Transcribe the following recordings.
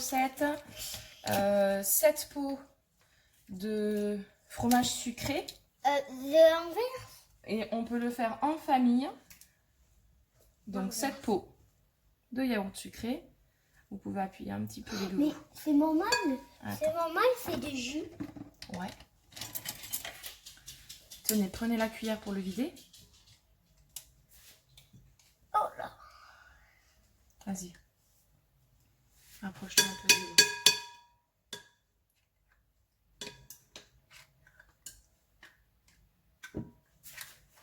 recette, 7 pots de fromage sucré. De l'envers. Et on peut le faire en famille. Donc 7 pots de yaourt sucré. Vous pouvez appuyer un petit peu les deux. Mais c'est normal. Attends. C'est normal, c'est du jus. Ouais. Tenez, prenez la cuillère pour le vider. Oh là. Vas-y. Approche-toi un peu du haut.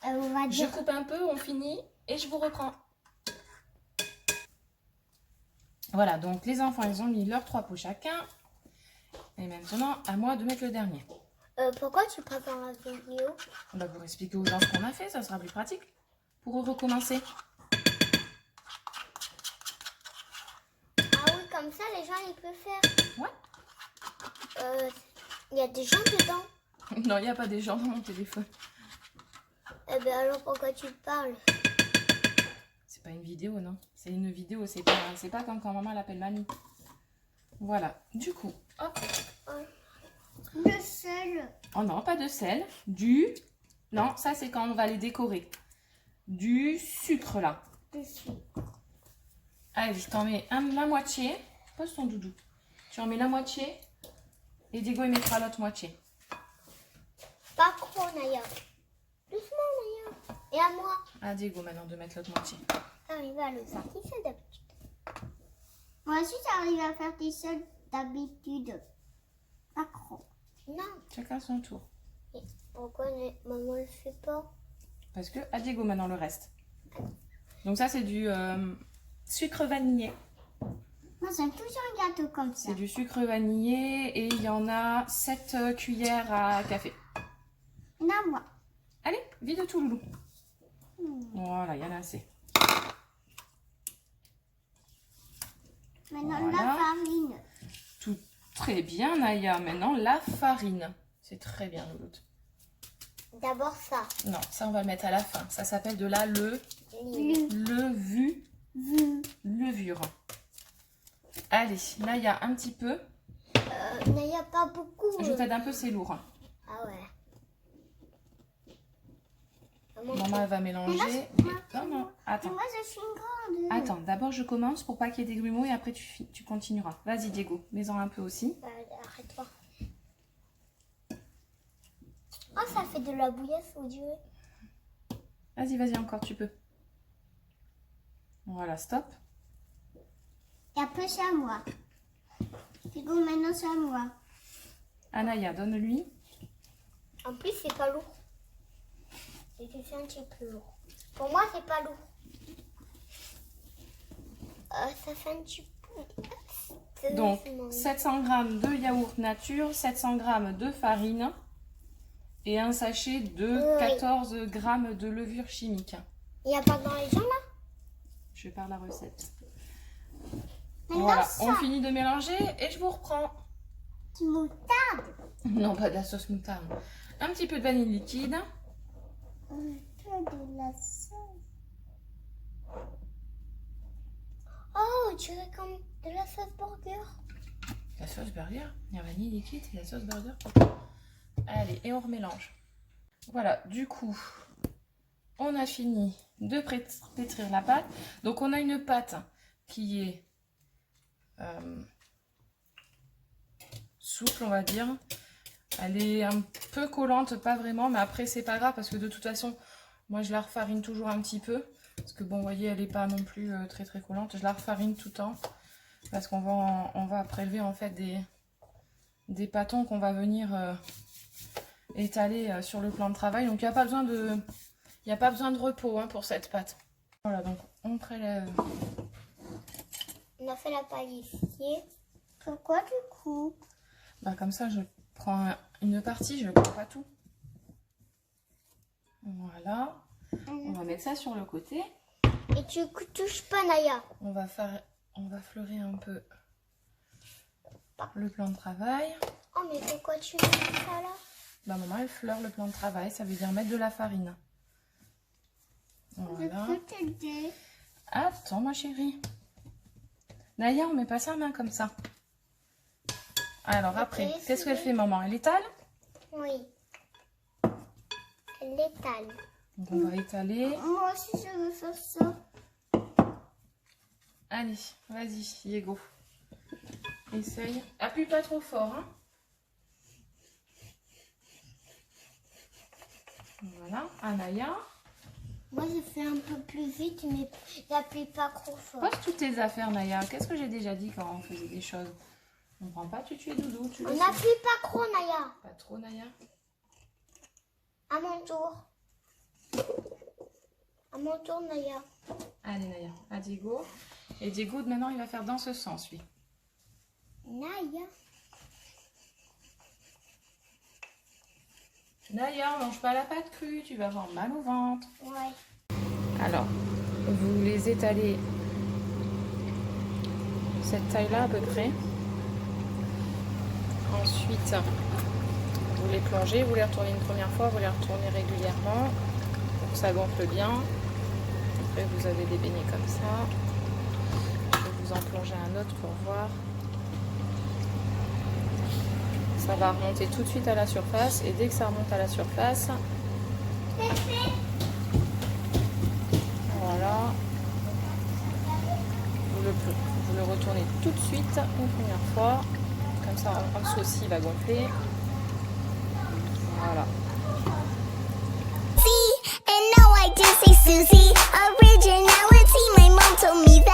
On va Je dire. coupe un peu, on finit et je vous reprends. Voilà, donc les enfants, ils ont mis leurs 3 pots chacun. Et maintenant, à moi de mettre le dernier. Pourquoi tu prépares la vidéo? On va vous expliquer aux gens ce qu'on a fait, ça sera plus pratique pour recommencer. Ah oui, comme ça, les gens, ils peuvent faire. Ouais. Il y a des gens dedans. Non, il n'y a pas des gens dans mon téléphone. Eh bien, alors pourquoi tu parles? C'est pas une vidéo, non. C'est une vidéo, c'est pas comme quand maman l'appelle mamie. Voilà, du coup, hop. Le sel. Oh non, pas de sel. Non, ça c'est quand on va les décorer. Du sucre, là. Allez, t'en mets la moitié. Pose ton doudou. Tu en mets la moitié. Et Diego, il mettra l'autre moitié. Pas trop, Naya. Doucement, Naya. Et à moi. À Diego, maintenant, de mettre l'autre moitié. Arrive à le faire tout seul d'habitude. Moi aussi, j'arrive à faire tout seul d'habitude. Pas trop. Non. Chacun son tour. Et pourquoi maman le fait pas? Parce que à Diego, maintenant, le reste. Donc ça, c'est du sucre vanillé. Moi, j'aime toujours un gâteau comme ça. C'est du sucre vanillé et il y en a 7 cuillères à café. Non, moi. Allez, vide tout, loulou. Voilà, il y en a assez. Maintenant, Voilà. la farine. Tout très bien, Naya. Maintenant, la farine. C'est très bien, Louloute. D'abord ça. Non, ça, on va le mettre à la fin. Ça s'appelle de la levure. Allez, là, il y a un petit peu. Naya, pas beaucoup. Je t'aide un peu, c'est lourd. Ah ouais. Maman, elle va mélanger. Non, non, attends. Moi, je suis une grande. Attends, d'abord, je commence pour pas qu'il y ait des grumeaux et après, tu continueras. Vas-y, Diego, mets-en un peu aussi. Arrête-toi. Oh, ça fait de la bouillasse, au Dieu. Vas-y, vas-y, encore, tu peux. Voilà, stop. Et après, c'est à moi. C'est bon, maintenant, c'est à moi. Anaya, donne-lui. En plus, c'est pas lourd. C'est un petit peu lourd. Pour moi, c'est pas lourd. Ça fait un petit peu. Donc, 700 g de yaourt nature, 700 g de farine et un sachet de 14 g de levure chimique. Il n'y a pas dans les gens, là? Je vais faire la recette. Maintenant, Voilà, ça. on finit de mélanger et je vous reprends. Du moutarde. Non, pas de la sauce moutarde. Un petit peu de vanille liquide. Un peu de la sauce. Oh, on dirait comme de la sauce burger. La sauce burger. Il y a vanille liquide et la sauce burger. Allez, et on remélange. Voilà, du coup, on a fini de pétrir la pâte. Donc, on a une pâte qui est souple, on va dire. Elle est un peu collante, pas vraiment, mais après, c'est pas grave parce que de toute façon, moi, je la refarine toujours un petit peu. Parce que bon, vous voyez, elle n'est pas non plus très très collante. Je la refarine tout le temps parce qu'on va, on va prélever en fait des pâtons qu'on va venir étaler sur le plan de travail. Donc, il n'y a pas besoin de repos hein, pour cette pâte. Voilà, donc on prélève. On a fait la pâtissier. Pourquoi du coup? Bah, comme ça, je prends une partie, je ne prends pas tout. Voilà. On va mettre ça sur le côté. Et tu touches pas, Naya. On va fleurir un peu le plan de travail. Oh, mais pourquoi tu mets ça là? Bah, maman, elle fleure le plan de travail. Ça veut dire mettre de la farine. Voilà. Je peux t'aider. Attends, ma chérie. Naya, on met pas sa main comme ça. Alors après, Ok, qu'est-ce qu'elle fait maman? Elle étale? Oui. Elle l'étale. Donc on va étaler. Moi aussi, je veux faire ça. Allez, vas-y, Diego. Essaye. Appuie pas trop fort, hein. Voilà, Anaya. Moi, je fais un peu plus vite, mais j'appuie pas trop fort. Pose toutes tes affaires, Naya. Qu'est-ce que j'ai déjà dit quand on faisait des choses? On ne prend pas tutu et doudou. Tu le On sais. n'appuie pas trop, Naya. Pas trop, Naya. À mon tour. À mon tour, Naya. Allez, Naya. À Diego. Et Diego, maintenant, il va faire dans ce sens, lui. Naya. Naya, mange pas la pâte crue. Tu vas avoir mal au ventre. Ouais. Alors, vous les étalez cette taille-là à peu près. Ensuite, vous les plongez, vous les retournez une première fois, vous les retournez régulièrement pour que ça gonfle bien. Après, vous avez des beignets comme ça. Je vais vous en plonger un autre pour voir. Ça va remonter tout de suite à la surface et dès que ça remonte à la surface, voilà, vous le retournez tout de suite une première fois, comme ça en dessous aussi il va gonfler. Voilà. And no, I didn't say Susie. Originality, my mom told me that.